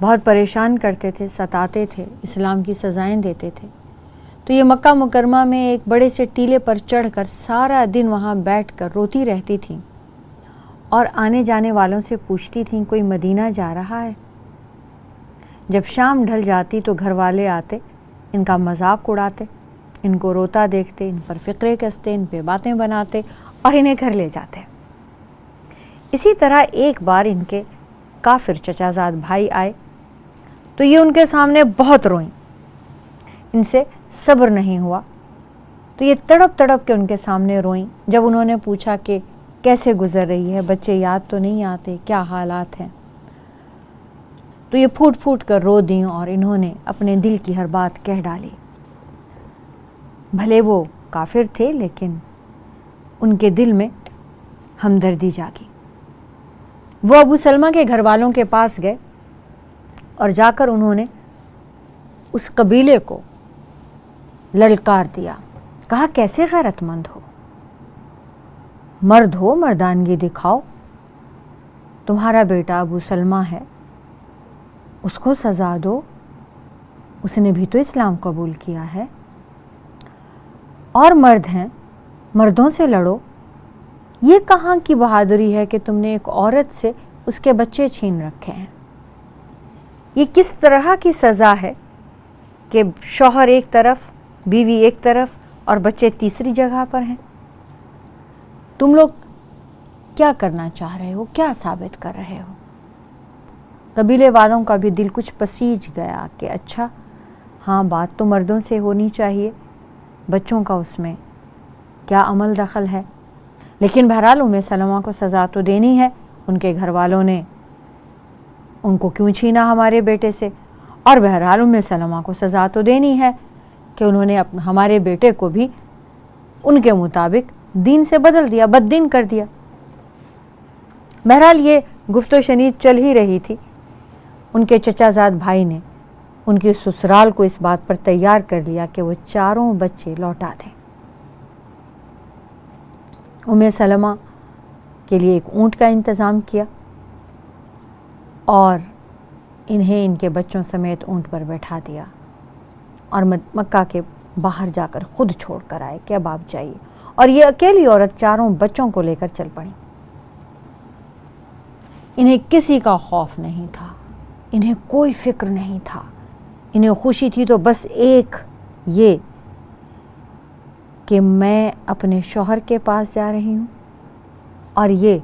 بہت پریشان کرتے تھے، ستاتے تھے، اسلام کی سزائیں دیتے تھے. تو یہ مکہ مکرمہ میں ایک بڑے سے ٹیلے پر چڑھ کر سارا دن وہاں بیٹھ کر روتی رہتی تھیں اور آنے جانے والوں سے پوچھتی تھیں کوئی مدینہ جا رہا ہے. جب شام ڈھل جاتی تو گھر والے آتے، ان کا مذاق اڑاتے، ان کو روتا دیکھتے، ان پر فقرے کستے، ان پہ باتیں بناتے اور انہیں گھر لے جاتے. اسی طرح ایک بار ان کے کافر چچا زاد بھائی آئے تو یہ ان کے سامنے بہت روئیں. ان سے صبر نہیں ہوا تو یہ تڑپ تڑپ کے ان کے سامنے روئیں. جب انہوں نے پوچھا کہ کیسے گزر رہی ہے، بچے یاد تو نہیں آتے، کیا حالات ہیں، تو یہ پھوٹ پھوٹ کر رو دیں اور انہوں نے اپنے دل کی ہر بات کہہ ڈالی. بھلے وہ کافر تھے لیکن ان کے دل میں ہمدردی جاگی. وہ ابو سلمہ کے گھر والوں کے پاس گئے اور جا کر انہوں نے اس قبیلے کو للکار دیا. کہا کیسے غیرت مند ہو، مرد ہو، مردانگی دکھاؤ. تمہارا بیٹا ابو سلمہ ہے، اس کو سزا دو، اس نے بھی تو اسلام قبول کیا ہے. اور مرد ہیں، مردوں سے لڑو. یہ کہاں کی بہادری ہے کہ تم نے ایک عورت سے اس کے بچے چھین رکھے ہیں. یہ کس طرح کی سزا ہے کہ شوہر ایک طرف، بیوی ایک طرف اور بچے تیسری جگہ پر ہیں. تم لوگ کیا کرنا چاہ رہے ہو، کیا ثابت کر رہے ہو؟ قبیلے والوں کا بھی دل کچھ پسیج گیا کہ اچھا ہاں، بات تو مردوں سے ہونی چاہیے، بچوں کا اس میں کیا عمل دخل ہے. لیکن بہرحال ام سلمہ کو سزا تو دینی ہے. ان کے گھر والوں نے ان کو کیوں چھینا ہمارے بیٹے سے، اور بہرحال ام سلمہ کو سزا تو دینی ہے کہ انہوں نے ہمارے بیٹے کو بھی ان کے مطابق دین سے بدل دیا، بد دین کر دیا. بہرحال یہ گفت و شنید چل ہی رہی تھی. ان کے چچا زاد بھائی نے ان کی سسرال کو اس بات پر تیار کر لیا کہ وہ چاروں بچے لوٹا دیں. ام سلمہ کے لیے ایک اونٹ کا انتظام کیا اور انہیں ان کے بچوں سمیت اونٹ پر بیٹھا دیا اور مکہ کے باہر جا کر خود چھوڑ کر آئے کہ اب آپ جائیے. اور یہ اکیلی عورت چاروں بچوں کو لے کر چل پڑی. انہیں کسی کا خوف نہیں تھا، انہیں کوئی فکر نہیں تھا. انہیں خوشی تھی تو بس ایک یہ کہ میں اپنے شوہر کے پاس جا رہی ہوں اور یہ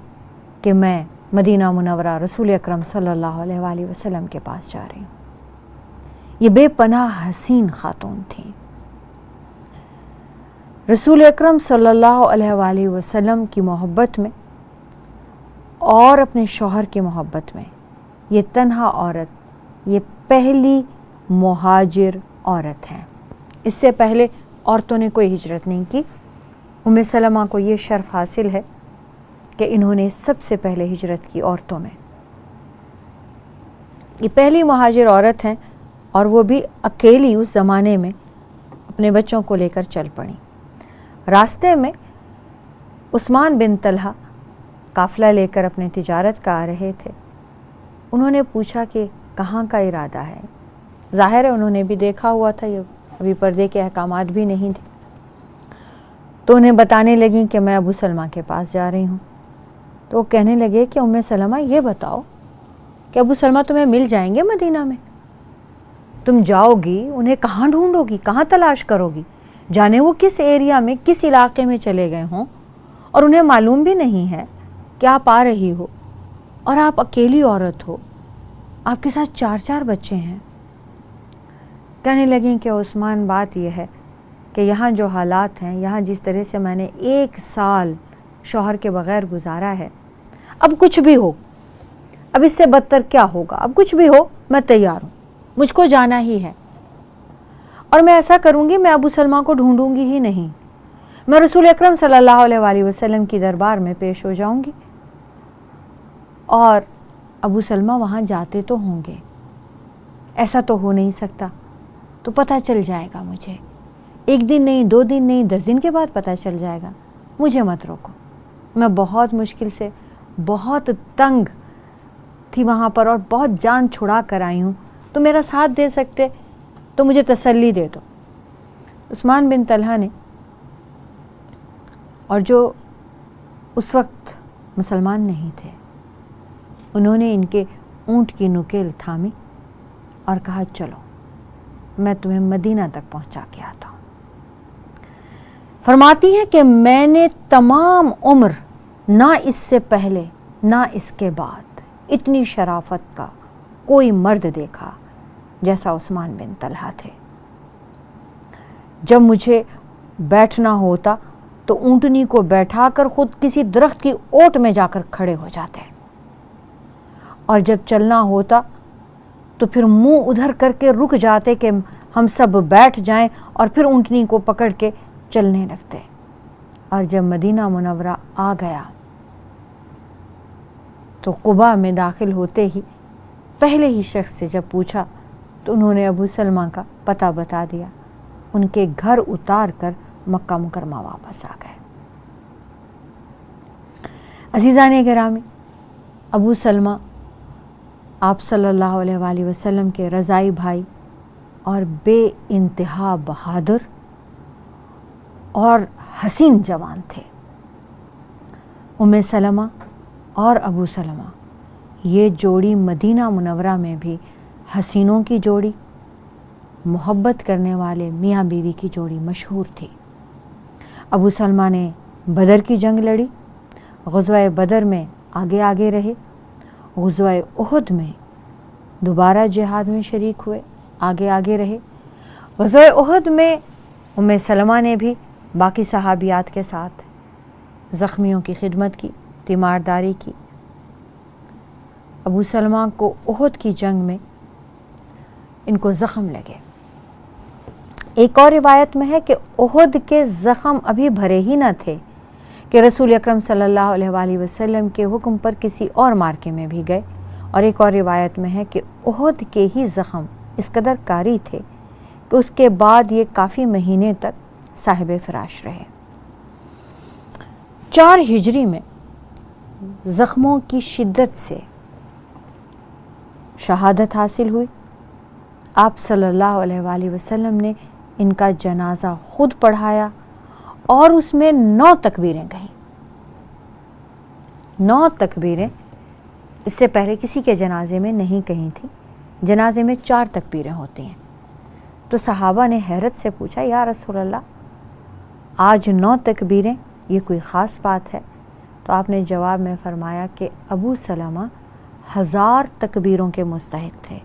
کہ میں مدینہ منورہ رسول اکرم صلی اللہ علیہ وآلہ وسلم کے پاس جا رہی ہوں. یہ بے پناہ حسین خاتون تھیں. رسول اکرم صلی اللہ علیہ وآلہ وسلم کی محبت میں اور اپنے شوہر کی محبت میں یہ تنہا عورت، یہ پہلی مہاجر عورت ہے. اس سے پہلے عورتوں نے کوئی ہجرت نہیں کی. ام سلمہ کو یہ شرف حاصل ہے کہ انہوں نے سب سے پہلے ہجرت کی عورتوں میں. یہ پہلی مہاجر عورت ہیں اور وہ بھی اکیلی اس زمانے میں اپنے بچوں کو لے کر چل پڑیں. راستے میں عثمان بن طلحہ قافلہ لے کر اپنے تجارت کا آ رہے تھے. انہوں نے پوچھا کہ کہاں کا ارادہ ہے. ظاہر ہے انہوں نے بھی دیکھا ہوا تھا، یہ ابھی پردے کے احکامات بھی نہیں تھے. تو انہیں بتانے لگیں کہ میں ابو سلمہ کے پاس جا رہی ہوں. تو وہ کہنے لگے کہ ام سلمہ یہ بتاؤ کہ ابو سلمہ تمہیں مل جائیں گے مدینہ میں؟ تم جاؤ گی انہیں کہاں ڈھونڈو گی، کہاں تلاش کرو گی؟ جانے وہ کس ایریا میں، کس علاقے میں چلے گئے ہوں اور انہیں معلوم بھی نہیں ہے کہ آپ آ رہی ہو اور آپ اکیلی عورت ہو، آپ کے ساتھ 4 بچے ہیں. کہنے لگیں کہ عثمان بات یہ ہے کہ یہاں جو حالات ہیں، یہاں جس طرح سے میں نے 1 سال شوہر کے بغیر گزارا ہے، اب کچھ بھی ہو، اب اس سے بدتر کیا ہوگا، اب کچھ بھی ہو میں تیار ہوں، مجھ کو جانا ہی ہے. اور میں ایسا کروں گی، میں ابو سلمہ کو ڈھونڈوں گی ہی نہیں، میں رسول اکرم صلی اللہ علیہ وآلہ وسلم کی دربار میں پیش ہو جاؤں گی اور ابو سلمہ وہاں جاتے تو ہوں گے، ایسا تو ہو نہیں سکتا، تو پتہ چل جائے گا مجھے. 1 دن نہیں، 2 دن نہیں، 10 دن کے بعد پتہ چل جائے گا. مجھے مت روکو. میں بہت مشکل سے، بہت تنگ تھی وہاں پر اور بہت جان چھڑا کر آئی ہوں، تو میرا ساتھ دے سکتے تو مجھے تسلی دے دو۔ عثمان بن طلحہ نے، اور جو اس وقت مسلمان نہیں تھے، انہوں نے ان کے اونٹ کی نکیل تھامی اور کہا چلو میں تمہیں مدینہ تک پہنچا کے آتا ہوں۔ فرماتی ہیں کہ میں نے تمام عمر نہ اس سے پہلے نہ اس کے بعد اتنی شرافت کا کوئی مرد دیکھا جیسا عثمان بن طلحہ تھے۔ جب مجھے بیٹھنا ہوتا تو اونٹنی کو بیٹھا کر خود کسی درخت کی اوٹ میں جا کر کھڑے ہو جاتے، اور جب چلنا ہوتا تو پھر منہ ادھر کر کے رک جاتے کہ ہم سب بیٹھ جائیں، اور پھر اونٹنی کو پکڑ کے چلنے لگتے۔ اور جب مدینہ منورہ آ گیا تو قباء میں داخل ہوتے ہی پہلے ہی شخص سے جب پوچھا تو انہوں نے ابو سلمہ کا پتہ بتا دیا، ان کے گھر اتار کر مکہ مکرمہ واپس آ گئے۔ عزیزان گرامی، ابو سلمہ آپ صلی اللہ علیہ وآلہ وسلم کے رضائی بھائی اور بے انتہا بہادر اور حسین جوان تھے۔ ام سلمہ اور ابو سلمہ یہ جوڑی مدینہ منورہ میں بھی حسینوں کی جوڑی، محبت کرنے والے میاں بیوی کی جوڑی مشہور تھی۔ ابو سلمہ نے بدر کی جنگ لڑی، غزوہ بدر میں آگے آگے رہے، غزوہ احد میں دوبارہ جہاد میں شریک ہوئے، آگے آگے رہے۔ غزوہ احد میں ام سلمہ نے بھی باقی صحابیات کے ساتھ زخمیوں کی خدمت کی، تیمارداری کی۔ ابو سلمہ کو احد کی جنگ میں ان کو زخم لگے۔ ایک اور روایت میں ہے کہ احد کے زخم ابھی بھرے ہی نہ تھے کہ رسول اکرم صلی اللہ علیہ وآلہ وسلم کے حکم پر کسی اور مارکے میں بھی گئے، اور ایک اور روایت میں ہے کہ احد کے ہی زخم اس قدر کاری تھے کہ اس کے بعد یہ کافی مہینے تک صاحب فراش رہے۔ 4 ہجری میں زخموں کی شدت سے شہادت حاصل ہوئی۔ آپ صلی اللہ علیہ وآلہ وسلم نے ان کا جنازہ خود پڑھایا اور اس میں 9 تکبیریں کہیں۔ 9 تکبیریں اس سے پہلے کسی کے جنازے میں نہیں کہیں تھی۔ جنازے میں 4 تکبیریں ہوتی ہیں۔ تو صحابہ نے حیرت سے پوچھا، یا رسول اللہ آج 9 تکبیریں، یہ کوئی خاص بات ہے؟ تو آپ نے جواب میں فرمایا کہ ابو سلمہ 1000 تکبیروں کے مستحق تھے،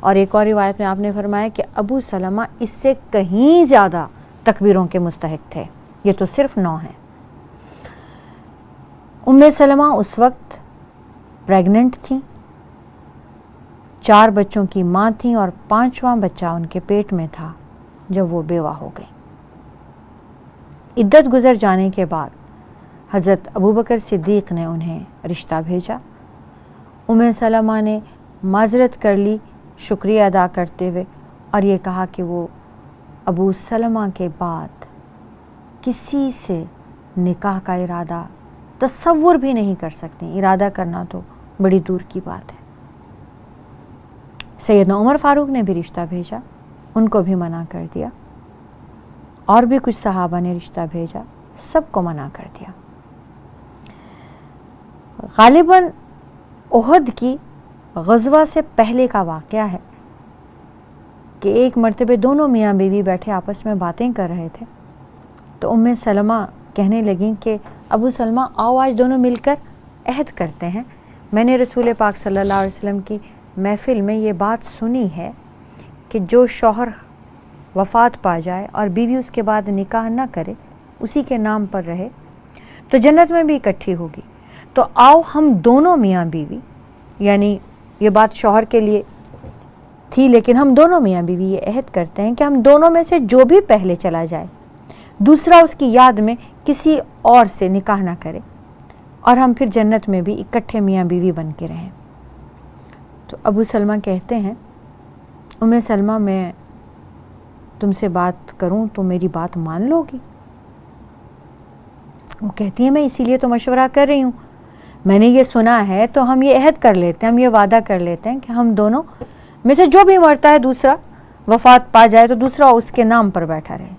اور ایک اور روایت میں آپ نے فرمایا کہ ابو سلمہ اس سے کہیں زیادہ تکبیروں کے مستحق تھے، یہ تو صرف 9 ہیں۔ ام سلمہ اس وقت پریگننٹ تھیں، 4 بچوں کی ماں تھیں، اور 5واں بچہ ان کے پیٹ میں تھا جب وہ بیوہ ہو گئی۔ عدت گزر جانے کے بعد حضرت ابوبکر صدیق نے انہیں رشتہ بھیجا۔ ام سلمہ نے معذرت کر لی شکریہ ادا کرتے ہوئے، اور یہ کہا کہ وہ ابو سلمہ کے بعد کسی سے نکاح کا ارادہ تصور بھی نہیں کر سکتی، ارادہ کرنا تو بڑی دور کی بات ہے۔ سیدنا عمر فاروق نے بھی رشتہ بھیجا، ان کو بھی منع کر دیا، اور بھی کچھ صحابہ نے رشتہ بھیجا، سب کو منع کر دیا۔ غالباً احد کی غزوہ سے پہلے کا واقعہ ہے کہ ایک مرتبہ دونوں میاں بیوی بیٹھے آپس میں باتیں کر رہے تھے، تو ام سلمہ کہنے لگیں کہ ابو سلمہ آؤ آج دونوں مل کر عہد کرتے ہیں، میں نے رسول پاک صلی اللہ علیہ وسلم کی محفل میں یہ بات سنی ہے کہ جو شوہر وفات پا جائے اور بیوی اس کے بعد نکاح نہ کرے، اسی کے نام پر رہے، تو جنت میں بھی اکٹھی ہوگی۔ تو آؤ ہم دونوں میاں بیوی، یعنی یہ بات شوہر کے لیے تھی لیکن ہم دونوں میاں بیوی یہ عہد کرتے ہیں کہ ہم دونوں میں سے جو بھی پہلے چلا جائے دوسرا اس کی یاد میں کسی اور سے نکاح نہ کرے، اور ہم پھر جنت میں بھی اکٹھے میاں بیوی بن کے رہیں۔ تو ابو سلمہ کہتے ہیں، ام سلمہ میں تم سے بات کروں تو میری بات مان لو گی؟ وہ کہتی ہیں میں اسی لیے تو مشورہ کر رہی ہوں میں نے یہ سنا ہے تو ہم یہ عہد کر لیتے ہیں، ہم یہ وعدہ کر لیتے ہیں کہ ہم دونوں میں سے جو بھی مرتا ہے دوسرا وفات پا جائے تو دوسرا اس کے نام پر بیٹھا رہے۔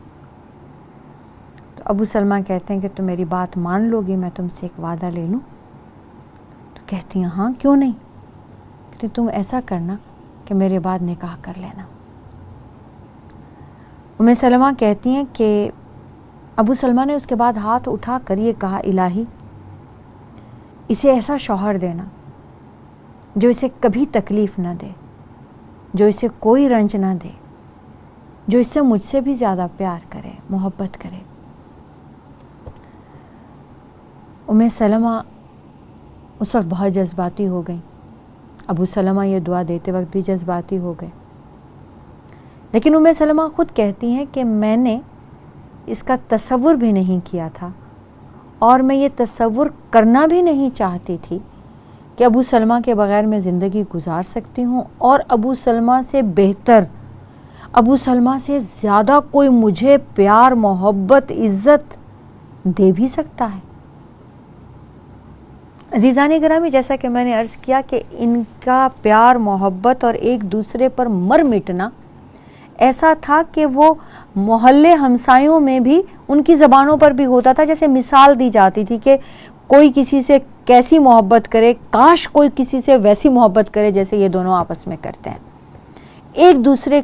تو ابو سلمہ کہتے ہیں کہ تم میری بات مان لو گی، میں تم سے ایک وعدہ لے لوں؟ تو کہتی ہیں ہاں کیوں نہیں، کہ تم ایسا کرنا کہ میرے بعد نکاح کر لینا۔ ام سلمہ کہتی ہیں کہ ابو سلمہ نے اس کے بعد ہاتھ اٹھا کر یہ کہا، الہی اسے ایسا شوہر دینا جو اسے کبھی تکلیف نہ دے، جو اسے کوئی رنج نہ دے، جو اس سے مجھ سے بھی زیادہ پیار کرے، محبت کرے۔ ام سلمہ اس وقت بہت جذباتی ہو گئیں، ابو سلمہ یہ دعا دیتے وقت بھی جذباتی ہو گئے، لیکن ام سلمہ خود کہتی ہیں کہ میں نے اس کا تصور بھی نہیں کیا تھا، اور میں یہ تصور کرنا بھی نہیں چاہتی تھی کہ ابو سلمہ کے بغیر میں زندگی گزار سکتی ہوں، اور ابو سلمہ سے بہتر، ابو سلمہ سے زیادہ کوئی مجھے پیار، محبت، عزت دے بھی سکتا ہے۔ عزیزان گرامی، جیسا کہ میں نے عرض کیا کہ ان کا پیار، محبت اور ایک دوسرے پر مر مٹنا ایسا تھا کہ وہ محلے ہمسایوں میں بھی ان کی زبانوں پر بھی ہوتا تھا۔ جیسے مثال دی جاتی تھی کہ کوئی کسی سے کیسی محبت کرے، کاش کوئی کسی سے ویسی محبت کرے جیسے یہ دونوں آپس میں کرتے ہیں۔ ایک دوسرے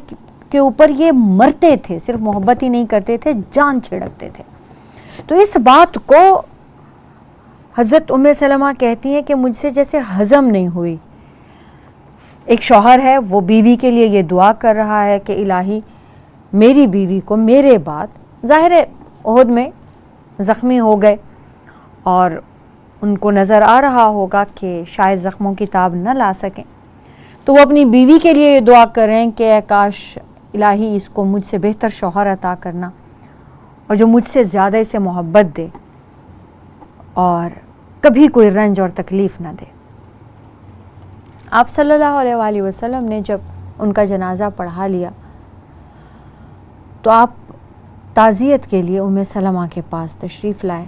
کے اوپر یہ مرتے تھے، صرف محبت ہی نہیں کرتے تھے، جان چھڑکتے تھے۔ تو اس بات کو حضرت ام سلمہ کہتی ہیں کہ مجھ سے جیسے ہضم نہیں ہوئی۔ ایک شوہر ہے، وہ بیوی کے لیے یہ دعا کر رہا ہے کہ الہی میری بیوی کو میرے بعد، ظاہر ہے احد میں زخمی ہو گئے اور ان کو نظر آ رہا ہوگا کہ شاید زخموں کی تاب نہ لا سکیں، تو وہ اپنی بیوی کے لیے یہ دعا کر رہے ہیں کہ اے کاش الہی اس کو مجھ سے بہتر شوہر عطا کرنا، اور جو مجھ سے زیادہ اسے محبت دے اور کبھی کوئی رنج اور تکلیف نہ دے۔ آپ صلی اللہ علیہ وآلہ وسلم نے جب ان کا جنازہ پڑھا لیا تو آپ تعزیت کے لیے ام سلمہ کے پاس تشریف لائے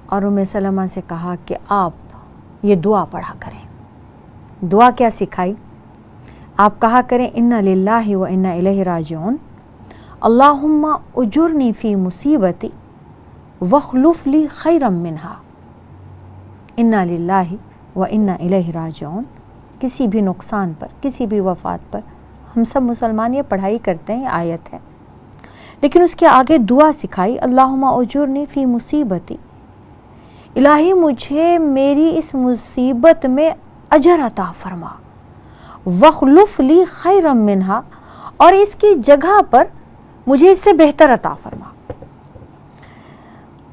اور ام سلمہ سے کہا کہ آپ یہ دعا پڑھا کریں۔ دعا کیا سکھائی؟ آپ کہا کریں انا للہ و انا الیہ راجعون، اللہم اجرنی فی مصیبتی واخلف لی خیرا منہا۔ انا للہ و انا الیہ راجعون، کسی بھی نقصان پر، کسی بھی وفات پر ہم سب مسلمان یہ پڑھائی کرتے ہیں، یہ آیت ہے، لیکن اس کے آگے دعا سکھائی، اللہم اجرنی فی مصیبتی، الہی مجھے میری اس مصیبت میں اجر عطا فرما، واخلف لی خیرا منہا، اور اس کی جگہ پر مجھے اس سے بہتر عطا فرما۔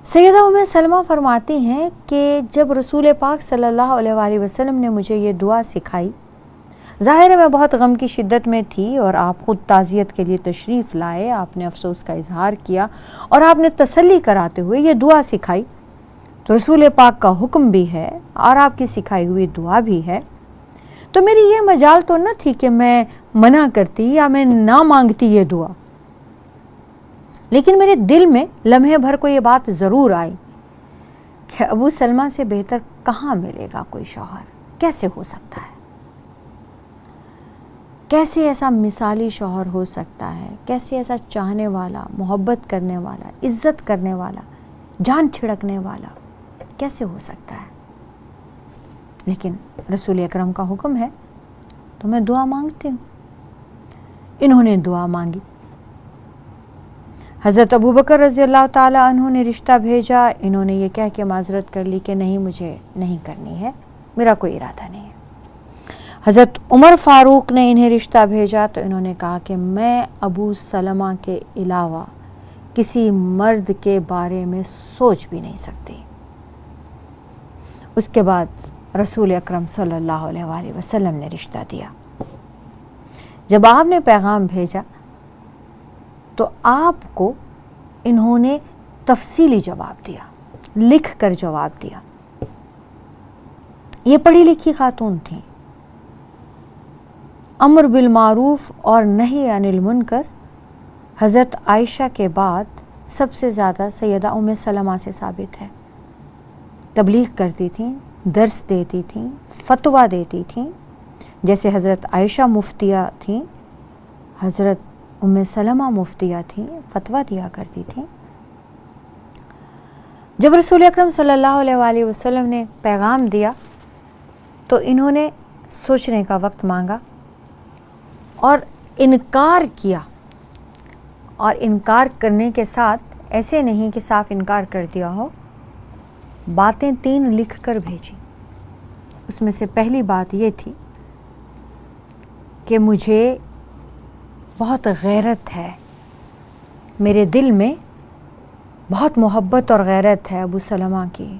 سیدہ ام سلمہ فرماتی ہیں کہ جب رسول پاک صلی اللہ علیہ وآلہ وسلم نے مجھے یہ دعا سکھائی، ظاہر ہے میں بہت غم کی شدت میں تھی، اور آپ خود تعزیت کے لیے تشریف لائے، آپ نے افسوس کا اظہار کیا اور آپ نے تسلی کراتے ہوئے یہ دعا سکھائی، تو رسول پاک کا حکم بھی ہے اور آپ کی سکھائی ہوئی دعا بھی ہے، تو میری یہ مجال تو نہ تھی کہ میں منع کرتی یا میں نہ مانگتی یہ دعا، لیکن میرے دل میں لمحے بھر کو یہ بات ضرور آئی کہ ابو سلمہ سے بہتر کہاں ملے گا کوئی شوہر، کیسے ہو سکتا ہے، کیسے ایسا مثالی شوہر ہو سکتا ہے، کیسے ایسا چاہنے والا، محبت کرنے والا، عزت کرنے والا، جان چھڑکنے والا کیسے ہو سکتا ہے۔ لیکن رسول اکرم کا حکم ہے تو میں دعا مانگتی ہوں۔ انہوں نے دعا مانگی، حضرت ابوبکر رضی اللہ تعالی عنہ نے رشتہ بھیجا، انہوں نے یہ کہہ کے معذرت کر لی کہ نہیں، مجھے نہیں کرنی ہے، میرا کوئی ارادہ نہیں ہے۔ حضرت عمر فاروق نے انہیں رشتہ بھیجا تو انہوں نے کہا کہ میں ابو سلمہ کے علاوہ کسی مرد کے بارے میں سوچ بھی نہیں سکتی۔ اس کے بعد رسول اکرم صلی اللہ علیہ وآلہ وسلم نے رشتہ دیا۔ جب آپ نے پیغام بھیجا تو آپ کو انہوں نے تفصیلی جواب دیا، لکھ کر جواب دیا۔ یہ پڑھی لکھی خاتون تھیں، امر بالمعروف اور نہی عن المنکر حضرت عائشہ کے بعد سب سے زیادہ سیدہ ام سلمہ سے ثابت ہے۔ تبلیغ کرتی تھیں، درس دیتی تھیں، فتویٰ دیتی تھیں، جیسے حضرت عائشہ مفتیہ تھیں، حضرت ام سلمہ مفتیہ تھیں، فتویٰ دیا کرتی تھیں۔ جب رسول اکرم صلی اللہ علیہ وآلہ وسلم نے پیغام دیا تو انہوں نے سوچنے کا وقت مانگا اور انکار کیا، اور انکار کرنے کے ساتھ ایسے نہیں کہ صاف انکار کر دیا ہو، باتیں 3 لکھ کر بھیجی۔ اس میں سے پہلی بات یہ تھی کہ مجھے بہت غیرت ہے، میرے دل میں بہت محبت اور غیرت ہے ابو سلمہ کی،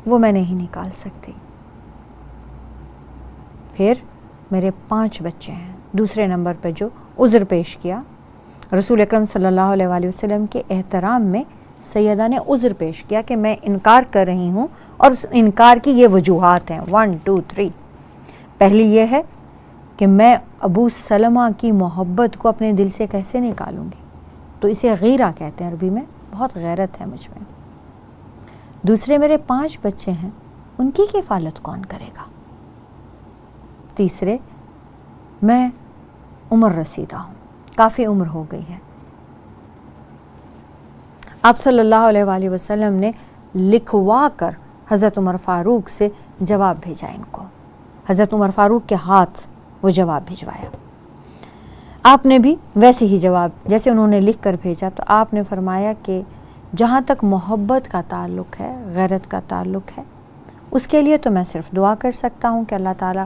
وہ میں نہیں نکال سکتی۔ پھر میرے 5 بچے ہیں۔ دوسرے نمبر پہ جو عذر پیش کیا، رسول اکرم صلی اللہ علیہ وآلہ وسلم کے احترام میں سیدہ نے عذر پیش کیا کہ میں انکار کر رہی ہوں، اور اس انکار کی یہ وجوہات ہیں 1 2 3۔ پہلی یہ ہے کہ میں ابو سلمہ کی محبت کو اپنے دل سے کیسے نکالوں گی، تو اسے غیرہ کہتے ہیں عربی میں، بہت غیرت ہے مجھ میں۔ دوسرے میرے 5 بچے ہیں، ان کی کفالت کون کرے گا۔ تیسرے میں عمر رسیدہ ہوں، کافی عمر ہو گئی ہے۔ آپ صلی اللہ علیہ وآلہ وسلم نے لکھوا کر حضرت عمر فاروق سے جواب بھیجا ان کو، حضرت عمر فاروق کے ہاتھ وہ جواب بھجوایا۔ آپ نے بھی ویسے ہی جواب جیسے انہوں نے لکھ کر بھیجا، تو آپ نے فرمایا کہ جہاں تک محبت کا تعلق ہے، غیرت کا تعلق ہے، اس کے لیے تو میں صرف دعا کر سکتا ہوں کہ اللہ تعالیٰ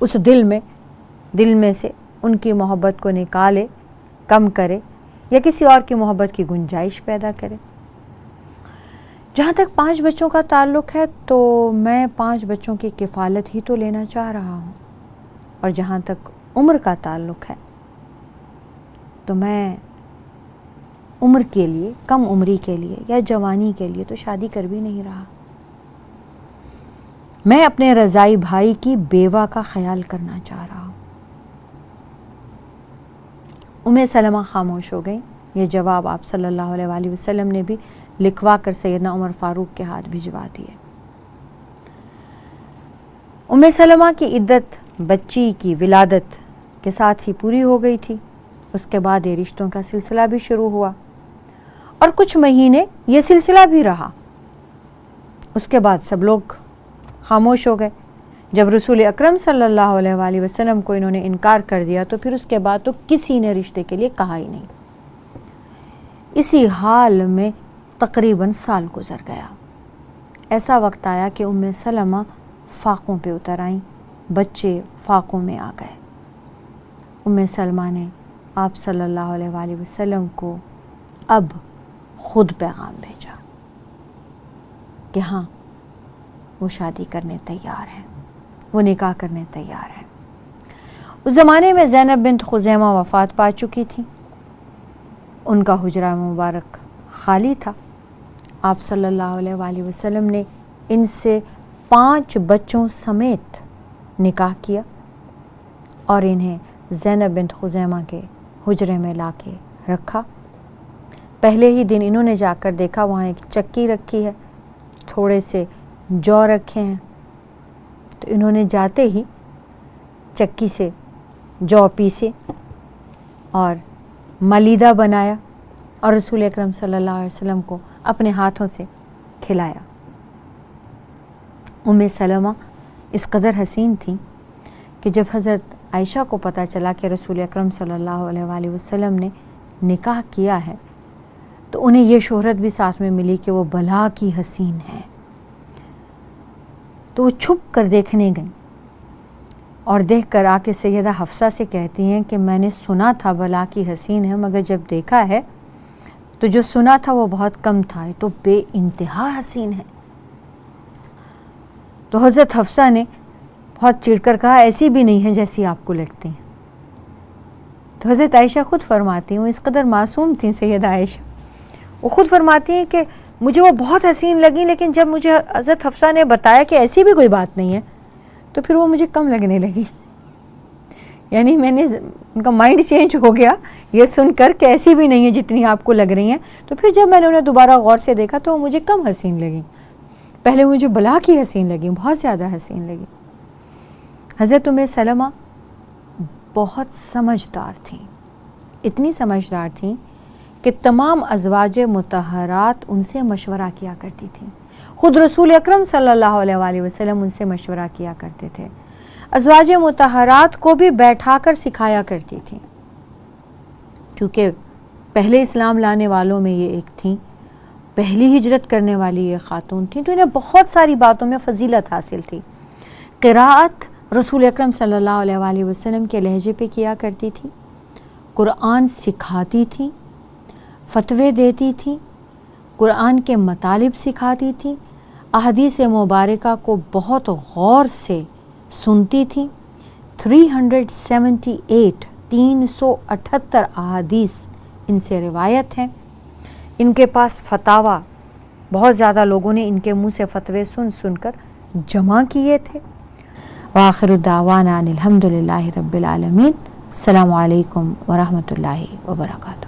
اس دل میں سے ان کی محبت کو نکالے، کم کرے، یا کسی اور کی محبت کی گنجائش پیدا کرے۔ جہاں تک 5 بچوں کا تعلق ہے تو میں 5 بچوں کی کفالت ہی تو لینا چاہ رہا ہوں، اور جہاں تک عمر کا تعلق ہے تو میں عمر کے لیے، کم عمری کے لیے یا جوانی کے لیے تو شادی کر بھی نہیں رہا۔ میں اپنے رضائی بھائی کی بیوہ کا خیال کرنا چاہ رہا ہوں۔ ام سلمہ خاموش ہو گئیں۔ یہ جواب آپ صلی اللہ علیہ وآلہ وسلم نے بھی لکھوا کر سیدنا عمر فاروق کے ہاتھ بھجوا دیے۔ ام سلمہ کی عدت بچی کی ولادت کے ساتھ ہی پوری ہو گئی تھی۔ اس کے بعد یہ رشتوں کا سلسلہ بھی شروع ہوا، اور کچھ مہینے یہ سلسلہ بھی رہا۔ اس کے بعد سب لوگ خاموش ہو گئے۔ جب رسول اکرم صلی اللہ علیہ وآلہ وسلم کو انہوں نے انکار کر دیا تو پھر اس کے بعد تو کسی نے رشتے کے لیے کہا ہی نہیں۔ اسی حال میں تقریباً سال گزر گیا۔ ایسا وقت آیا کہ ام سلمہ فاقوں پہ اتر آئیں، بچے فاقوں میں آ گئے۔ ام سلمہ نے آپ صلی اللہ علیہ وآلہ وسلم کو اب خود پیغام بھیجا کہ ہاں وہ شادی کرنے تیار ہیں، وہ نکاح کرنے تیار ہیں۔ اس زمانے میں زینب بنت خزیمہ وفات پا چکی تھی، ان کا حجرہ مبارک خالی تھا۔ آپ صلی اللہ علیہ وآلہ وسلم نے ان سے 5 بچوں سمیت نکاح کیا اور انہیں زینب بنت خزیمہ کے حجرے میں لا کے رکھا۔ پہلے ہی دن انہوں نے جا کر دیکھا وہاں ایک چکی رکھی ہے، تھوڑے سے جو رکھے ہیں، تو انہوں نے جاتے ہی چکی سے جو پیسے اور ملیدہ بنایا اور رسول اکرم صلی اللہ علیہ وسلم کو اپنے ہاتھوں سے کھلایا۔ ام سلمہ اس قدر حسین تھیں کہ جب حضرت عائشہ کو پتہ چلا کہ رسول اکرم صلی اللہ علیہ وآلہ وسلم نے نکاح کیا ہے تو انہیں یہ شہرت بھی ساتھ میں ملی کہ وہ بلا کی حسین ہے۔ تو وہ چھپ کر دیکھنے گئیں اور دیکھ کر آ کے سیدہ حفصہ سے کہتی ہیں کہ میں نے سنا تھا بلا کی حسین ہے، مگر جب دیکھا ہے تو جو سنا تھا وہ بہت کم تھا، یہ تو بے انتہا حسین ہے۔ تو حضرت حفصہ نے بہت چڑھ کر کہا ایسی بھی نہیں ہے جیسی آپ کو لگتی ہیں۔ تو حضرت عائشہ خود فرماتی ہیں، وہ اس قدر معصوم تھیں سیدہ عائشہ، وہ خود فرماتی ہیں کہ مجھے وہ بہت حسین لگی، لیکن جب مجھے حضرت حفصہ نے بتایا کہ ایسی بھی کوئی بات نہیں ہے تو پھر وہ مجھے کم لگنے لگی۔ یعنی میں نے ان کا مائنڈ چینج ہو گیا یہ سن کر کہ ایسی بھی نہیں ہے جتنی آپ کو لگ رہی ہیں، تو پھر جب میں نے انہیں دوبارہ غور سے دیکھا تو وہ مجھے کم حسین لگی۔ پہلے مجھے بلا کی حسین لگی، بہت زیادہ حسین لگی۔ حضرت ام سلمہ بہت سمجھدار تھیں، اتنی سمجھدار تھیں کہ تمام ازواج مطہرات ان سے مشورہ کیا کرتی تھیں، خود رسول اکرم صلی اللہ علیہ وآلہ وسلم ان سے مشورہ کیا کرتے تھے، ازواج مطہرات کو بھی بیٹھا کر سکھایا کرتی تھیں، چونکہ پہلے اسلام لانے والوں میں یہ ایک تھیں، پہلی ہجرت کرنے والی یہ خاتون تھیں، تو انہیں بہت ساری باتوں میں فضیلت حاصل تھی۔ قراءت رسول اکرم صلی اللہ علیہ وآلہ وسلم کے لہجے پہ کیا کرتی تھی، قرآن سکھاتی تھی، فتوے دیتی تھی، قرآن کے مطالب سکھاتی تھی، احادیث مبارکہ کو بہت غور سے سنتی تھی۔ 378 احادیث ان سے روایت ہیں۔ ان کے پاس فتاویٰ بہت زیادہ لوگوں نے ان کے منہ سے فتوے سن کر جمع کیے تھے۔ وآخر الدعوانا الحمد للہ رب العالمین۔ السلام علیکم ورحمۃ اللہ وبرکاتہ۔